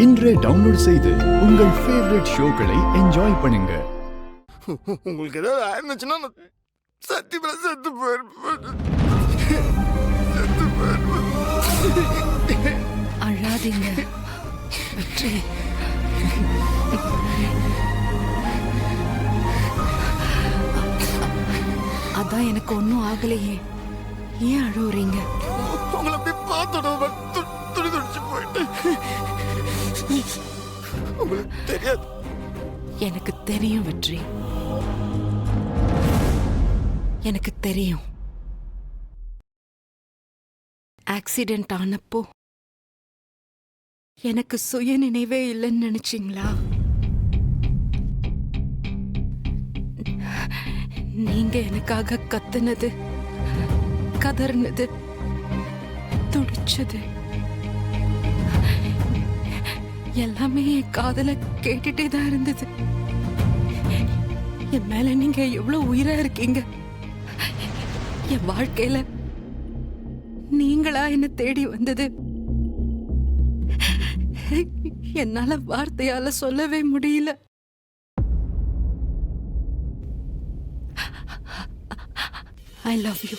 இன்றே டவுன்லோட் செய்து உங்கள் ஃபேவரட் ஷோக்களை என்ஜாய் பண்ணுங்க. உங்களுக்கு ஏதாவது ஆயிருந்துச்சுன்னா சத்தியமா செத்து போயிருப்பேன். அழாதீங்க வெற்றி. அதான் எனக்கு ஒன்னும் ஆகலையே, ஏன் அழுவுறீங்க? உங்களை போய் பார்த்தோட துடி துடிச்சு போயிட்டு. உங்களுக்கு தெரியாது. எனக்கு தெரியும் வெற்றி, எனக்கு தெரியும். ஆக்சிடென்ட் ஆனப்போ எனக்கு சுய நினைவே இல்லைன்னு நினைச்சீங்களா? நீங்க எனக்காக கத்துனது, கதர்னது, துடிச்சது எல்லாமே என் காதுல கேட்டுட்டே தான் இருந்தது. என் மேல நீங்க எவ்வளவு உயிரா இருக்கீங்க. என் வாழ்க்கையில நீங்களா என்ன தேடி வந்தது என்னால வார்த்தையால சொல்லவே முடியல. I love you.